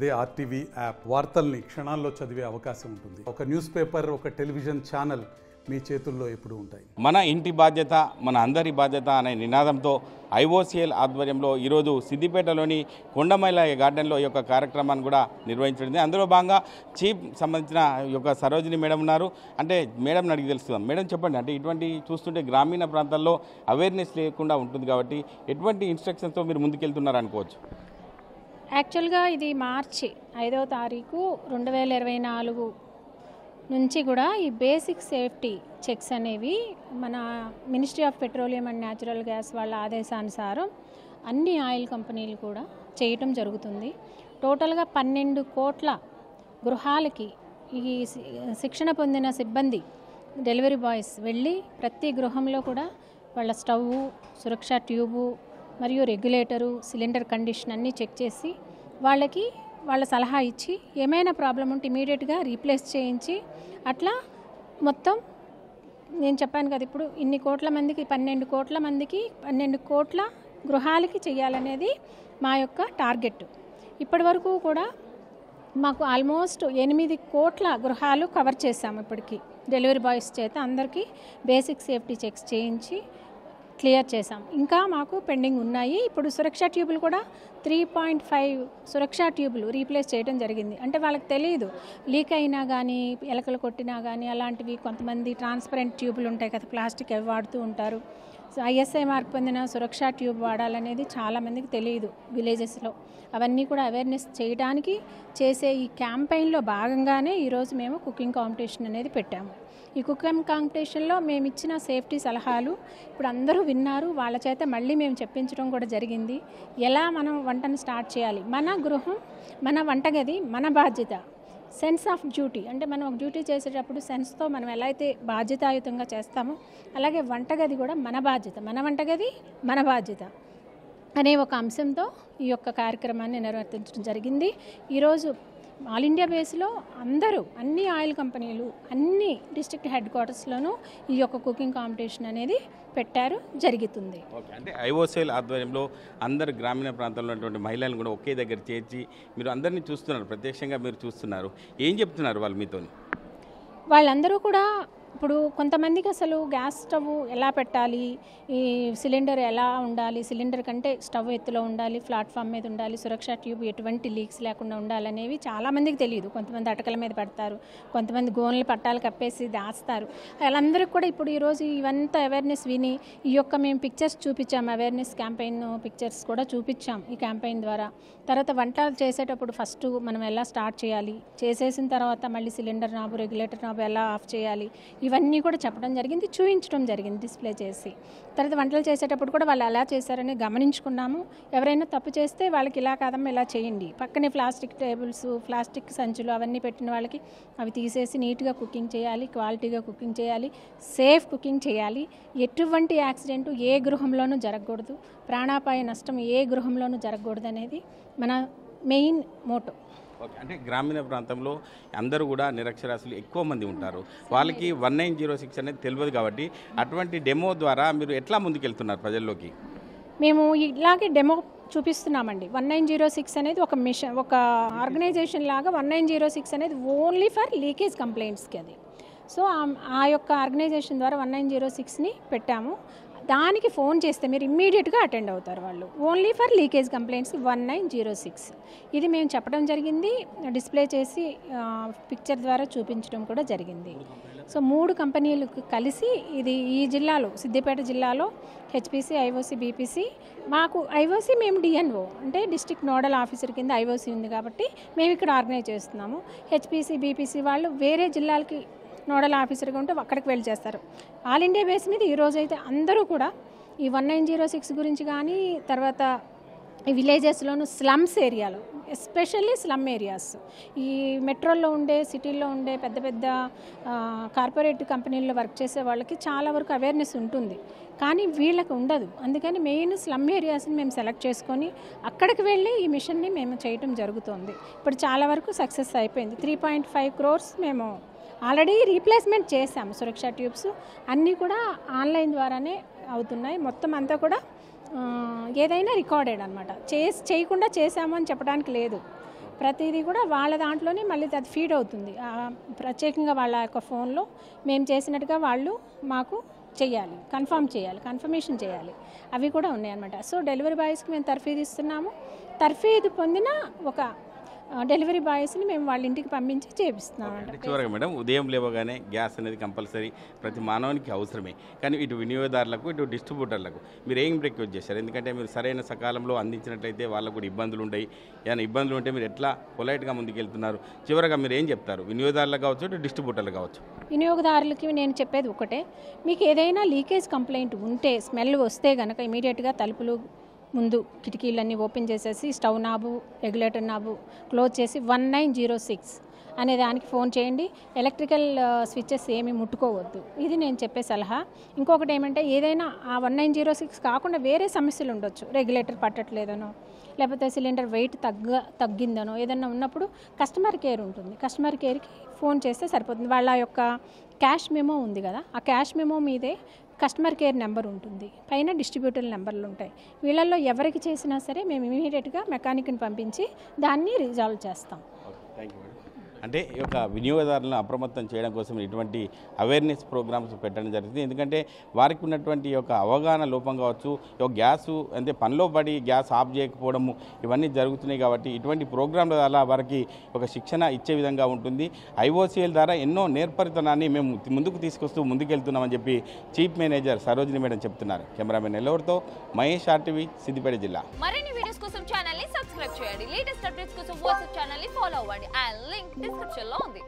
అదే RTV app వార్తల్ని క్షణాల్లో చదివే అవకాశం ఉంటుంది. ఒక న్యూస్ పేపర్, ఒక టెలివిజన్ ఛానల్ మీ చేతుల్లో ఎప్పుడూ ఉంటాయి. మన ఇంటి బాధ్యత మన అందరి బాధ్యత అనే నినాదంతో ఐఓసిఎల్ ఆధ్వర్యంలో ఈరోజు సిద్దిపేటలోని కొండమైల గార్డెన్లో ఈ యొక్క కార్యక్రమాన్ని కూడా నిర్వహించడం. అందులో భాగంగా చీఫ్ సంబంధించిన ఈ యొక్క సరోజిని మేడం ఉన్నారు. అంటే మేడం అడిగి తెలుస్తున్నాం. మేడం చెప్పండి, అంటే ఇటువంటి చూస్తుంటే గ్రామీణ ప్రాంతాల్లో అవేర్నెస్ లేకుండా ఉంటుంది కాబట్టి ఎటువంటి ఇన్స్ట్రక్షన్స్తో మీరు ముందుకెళ్తున్నారు అనుకోవచ్చు? యాక్చువల్గా ఇది మార్చి 5వ తారీఖు 2024 నుంచి కూడా ఈ బేసిక్ సేఫ్టీ చెక్స్ అనేవి మన ministry of petroleum and natural gas వాళ్ళ ఆదేశానుసారం అన్ని ఆయిల్ కంపెనీలు కూడా చేయటం జరుగుతుంది. టోటల్గా 12 కోట్ల గృహాలకి ఈ శిక్షణ పొందిన సిబ్బంది డెలివరీ బాయ్స్ వెళ్ళి ప్రతి గృహంలో కూడా వాళ్ళ స్టవ్, సురక్ష ట్యూబు మరియు రెగ్యులేటరు, సిలిండర్ కండిషన్ అన్నీ చెక్ చేసి వాళ్ళకి వాళ్ళ సలహా ఇచ్చి ఏమైనా ప్రాబ్లం ఉంటే ఇమీడియట్గా రీప్లేస్ చేయించి అట్లా మొత్తం నేను చెప్పాను కదా ఇప్పుడు ఇన్ని కోట్ల మందికి 12 కోట్ల మందికి 12 కోట్ల గృహాలకి చేయాలనేది మా యొక్క టార్గెట్. ఇప్పటి వరకు కూడా మాకు ఆల్మోస్ట్ 8 కోట్ల గృహాలు కవర్ చేశాము. ఇప్పటికి డెలివరీ బాయ్స్ చేత అందరికీ బేసిక్ సేఫ్టీ చెక్స్ చేయించి క్లియర్ చేసాం. ఇంకా మాకు పెండింగ్ ఉన్నాయి. ఇప్పుడు సురక్ష ట్యూబులు కూడా 3.5 సురక్ష ట్యూబులు రీప్లేస్ చేయడం జరిగింది. అంటే వాళ్ళకి తెలియదు, లీక్ అయినా కానీ ఎలకలు కొట్టినా కానీ అలాంటివి కొంతమంది ట్రాన్స్పరెంట్ ట్యూబులు ఉంటాయి కదా, ప్లాస్టిక్ అవి వాడుతూ ఉంటారు. సో ఐఎస్ఐ మార్క్ పొందిన సురక్ష ట్యూబ్ వాడాలనేది చాలామందికి తెలియదు విలేజెస్లో. అవన్నీ కూడా అవేర్నెస్ చేయడానికి చేసే ఈ క్యాంపెయిన్లో భాగంగానే ఈరోజు మేము కుకింగ్ కాంపిటీషన్ అనేది పెట్టాము. ఈ కుకింగ్ కాంపిటీషన్లో మేము ఇచ్చిన సేఫ్టీ సలహాలు ఇప్పుడు అందరూ విన్నారు. వాళ్ళ చేత మళ్ళీ మేము చెప్పించడం కూడా జరిగింది. ఎలా మనం వంటను స్టార్ట్ చేయాలి, మన గృహం, మన వంటగది మన బాధ్యత. సెన్స్ ఆఫ్ డ్యూటీ అంటే మనం ఒక డ్యూటీ చేసేటప్పుడు సెన్స్తో మనం ఎలా అయితే బాధ్యతాయుతంగా చేస్తామో అలాగే వంటగది కూడా మన బాధ్యత, మన వంటగది మన బాధ్యత అనే ఒక అంశంతో ఈ యొక్క కార్యక్రమాన్ని నిర్వర్తించడం జరిగింది. ఈరోజు ఆల్ ఇండియా బేస్లో అందరూ అన్ని ఆయిల్ కంపెనీలు అన్ని డిస్ట్రిక్ట్ హెడ్ క్వార్టర్స్లోనూ ఈ యొక్క కుకింగ్ కాంపిటీషన్ అనేది పెట్టారు, జరుగుతుంది. ఓకే, అంటే ఐఓసిఎల్ ఆధ్వర్యంలో అందరు గ్రామీణ ప్రాంతంలో ఉన్నటువంటి మహిళలను కూడా ఒకే దగ్గర చేర్చి మీరు అందరినీ చూస్తున్నారు, ప్రత్యక్షంగా మీరు చూస్తున్నారు. ఏం చెప్తున్నారు వాళ్ళు మీతో? వాళ్ళందరూ కూడా ఇప్పుడు కొంతమందికి అసలు గ్యాస్ స్టవ్ ఎలా పెట్టాలి, ఈ సిలిండర్ ఎలా ఉండాలి, సిలిండర్ కంటే స్టవ్ ఎత్తులో ఉండాలి, ప్లాట్ఫామ్ మీద ఉండాలి, సురక్ష ట్యూబ్ ఎటువంటి లీక్స్ లేకుండా ఉండాలనేవి చాలామందికి తెలియదు. కొంతమంది అటకల మీద పెడతారు, కొంతమంది గోన్లు పట్టాలు కప్పేసి దాస్తారు. వాళ్ళందరికీ కూడా ఇప్పుడు ఈరోజు ఇవంతా అవేర్నెస్ విని ఈ యొక్క మేము పిక్చర్స్ చూపించాము, అవేర్నెస్ క్యాంపెయిన్ పిక్చర్స్ కూడా చూపించాం ఈ క్యాంపెయిన్ ద్వారా. తర్వాత వంటలు చేసేటప్పుడు ఫస్ట్ మనం ఎలా స్టార్ట్ చేయాలి, చేసేసిన తర్వాత మళ్ళీ సిలిండర్ నాబు, రెగ్యులేటర్ నాబు ఎలా ఆఫ్ చేయాలి, ఇవన్నీ కూడా చెప్పడం జరిగింది, చూపించడం జరిగింది డిస్ప్లే చేసి. తర్వాత వంటలు చేసేటప్పుడు కూడా వాళ్ళు ఎలా చేశారని గమనించుకున్నాము. ఎవరైనా తప్పు చేస్తే వాళ్ళకి ఇలా కాదమ్మా ఇలా చేయండి, పక్కనే ప్లాస్టిక్ టేబుల్స్, ప్లాస్టిక్ సంచులు అవన్నీ పెట్టిన వాళ్ళకి అవి తీసేసి నీట్గా కుకింగ్ చేయాలి, క్వాలిటీగా కుకింగ్ చేయాలి, సేఫ్ కుకింగ్ చేయాలి. ఎటువంటి యాక్సిడెంట్ ఏ గృహంలోనూ జరగకూడదు, ప్రాణాపాయ నష్టం ఏ గృహంలోనూ జరగకూడదు అనేది మన మెయిన్ మోటో. ఓకే, అంటే గ్రామీణ ప్రాంతంలో అందరూ కూడా నిరక్షరాస్యులు ఎక్కువ మంది ఉంటారు. వాళ్ళకి 1906 అనేది తెలియదు కాబట్టి అటువంటి డెమో ద్వారా మీరు ఎట్లా ముందుకెళ్తున్నారు ప్రజల్లోకి? మేము ఇలాగే డెమో చూపిస్తున్నామండి. 1906 అనేది ఒక మిషన్, ఒక ఆర్గనైజేషన్ లాగా 1906 అనేది ఓన్లీ ఫర్ లీకేజ్ కంప్లైంట్స్కి అది. సో ఆ యొక్క ఆర్గనైజేషన్ ద్వారా 1906ని పెట్టాము. దానికి ఫోన్ చేస్తే మీరు ఇమ్మీడియట్గా అటెండ్ అవుతారు వాళ్ళు. ఓన్లీ ఫర్ లీకేజ్ కంప్లైంట్స్ 1906 ఇది మేము చెప్పడం జరిగింది, డిస్ప్లే చేసి పిక్చర్ ద్వారా చూపించడం కూడా జరిగింది. సో 3 కంపెనీలకు కలిసి ఇది ఈ జిల్లాలో సిద్దిపేట జిల్లాలో హెచ్పిసి, ఐఓసి, బీపీసీ. మాకు ఐఓసి మేము డిఎన్ఓ అంటే డిస్ట్రిక్ట్ నోడల్ ఆఫీసర్ కింద ఐఓసి ఉంది కాబట్టి మేము ఇక్కడ ఆర్గనైజ్ చేస్తున్నాము. హెచ్పిసి, బీపీసీ వాళ్ళు వేరే జిల్లాలకి నోడల్ ఆఫీసర్గా ఉంటే అక్కడికి వెళ్ళి చేస్తారు. ఆల్ ఇండియా బేస్ మీద ఈరోజు అయితే అందరూ కూడా ఈ 1906 గురించి కానీ తర్వాత ఈ విలేజెస్లోను స్లమ్స్ ఏరియాలో, ఎస్పెషల్లీ స్లమ్ ఏరియాస్, ఈ మెట్రోల్లో ఉండే, సిటీల్లో ఉండే పెద్ద పెద్ద కార్పొరేట్ కంపెనీల్లో వర్క్ చేసే వాళ్ళకి చాలా వరకు అవేర్నెస్ ఉంటుంది, కానీ వీళ్ళకి ఉండదు. అందుకని మెయిన్ స్లమ్ ఏరియాస్ని మేము సెలెక్ట్ చేసుకొని అక్కడికి వెళ్ళి ఈ మిషన్ని మేము చేయటం జరుగుతుంది. ఇప్పుడు చాలా వరకు సక్సెస్ అయిపోయింది. 3.5 crores మేము ఆల్రెడీ రీప్లేస్మెంట్ చేసాము. సురక్ష ట్యూబ్స్ అన్నీ కూడా ఆన్లైన్ ద్వారానే అవుతున్నాయి. మొత్తం అంతా కూడా ఏదైనా రికార్డెడ్ అనమాట. చేయకుండా చేసాము అని చెప్పడానికి లేదు. ప్రతిదీ కూడా వాళ్ళ దాంట్లోనే మళ్ళీ అది ఫీడ్ అవుతుంది. ప్రత్యేకంగా వాళ్ళ యొక్క ఫోన్లో మేము చేసినట్టుగా వాళ్ళు మాకు చేయాలి, కన్ఫర్మేషన్ చేయాలి. అవి కూడా ఉన్నాయన్నమాట. సో డెలివరీ బాయ్స్కి మేము తర్ఫీదు ఇస్తున్నాము. తర్ఫీదు పొందిన ఒక డెలివరీ బాయ్స్ని మేము వాళ్ళ ఇంటికి పంపించి చేపిస్తున్నాం. చివరిగా మేడం, ఉదయం లేవగానే గ్యాస్ అనేది కంపల్సరీ ప్రతి మానవునికి అవసరమే. కానీ ఇటు వినియోగదారులకు ఇటు డిస్ట్రిబ్యూటర్లకు మీరు ఏం రిక్వెస్ట్ చేశారు? ఎందుకంటే మీరు సరైన సకాలంలో అందించినట్లయితే వాళ్ళకు కూడా ఇబ్బందులు ఉంటాయి. ఏమైనా ఇబ్బందులు ఉంటే మీరు ఎట్లా పొలైట్గా ముందుకెళ్తున్నారు? చివరిగా మీరు ఏం చెప్తారు? వినియోగదారులకు కావచ్చు, ఇటు డిస్ట్రిబ్యూటర్లు కావచ్చు. వినియోగదారులకి నేను చెప్పేది ఒకటే, మీకు ఏదైనా లీకేజ్ కంప్లైంట్ ఉంటే, స్మెల్ వస్తే కనుక ఇమీడియట్గా తలుపులు ముందు కిటికీలన్నీ ఓపెన్ చేసేసి stove knob, regulator knob close చేసి 1906 అనే దానికి ఫోన్ చేయండి. ఎలక్ట్రికల్ స్విచ్చెస్ ఏమీ ముట్టుకోవద్దు. ఇది నేను చెప్పే సలహా. ఇంకొకటి ఏమంటే, ఏదైనా ఆ 1906 కాకుండా వేరే సమస్యలు ఉండొచ్చు. రెగ్యులేటర్ పట్టట్లేదనో, లేకపోతే సిలిండర్ వెయిట్ తగ్గిందనో ఏదన్నా ఉన్నప్పుడు కస్టమర్ కేర్ ఉంటుంది. కస్టమర్ కేర్కి ఫోన్ చేస్తే సరిపోతుంది. వాళ్ళ యొక్క క్యాష్ మెమో ఉంది కదా, ఆ క్యాష్ మెమో మీదే కస్టమర్ కేర్ నెంబర్ ఉంటుంది, పైన డిస్ట్రిబ్యూటర్ నెంబర్లు ఉంటాయి. వీళ్ళల్లో ఎవరికి చేసినా సరే మేము ఇమీడియట్గా మెకానిక్ని పంపించి దాన్ని రిజాల్వ్ చేస్తాం. Thank you madam. అంటే ఈ యొక్క వినియోగదారులను అప్రమత్తం చేయడం కోసం ఇటువంటి అవేర్నెస్ ప్రోగ్రామ్స్ పెట్టడం జరుగుతుంది. ఎందుకంటే వారికి ఉన్నటువంటి యొక్క అవగాహన లోపం కావచ్చు, ఒక గ్యాస్ అంటే పనిలో పడి గ్యాస్ ఆఫ్ చేయకపోవడము ఇవన్నీ జరుగుతున్నాయి. కాబట్టి ఇటువంటి ప్రోగ్రాంల ద్వారా వారికి ఒక శిక్షణ ఇచ్చే విధంగా ఉంటుంది. ఐఓసీఎల్ ద్వారా ఎన్నో నేర్పరితనాన్ని మేము ముందుకు తీసుకొస్తూ ముందుకెళ్తున్నామని చెప్పి చీఫ్ మేనేజర్ సరోజిని మేడం చెప్తున్నారు. కెమెరామెన్ ఎల్లవరితో మహేష్, RTV, సిద్దిపేట జిల్లా. మరిన్ని వీడియోస్ కోసం ఛానల్ ని సబ్స్క్రైబ్ చేయండి. లేటెస్ట్ అప్డేట్స్ కోసం వాట్సాప్ ఛానల్ ని ఫాలో అవ్వండి. ఆ లింక్ డిస్క్రిప్షన్ లో ఉంది.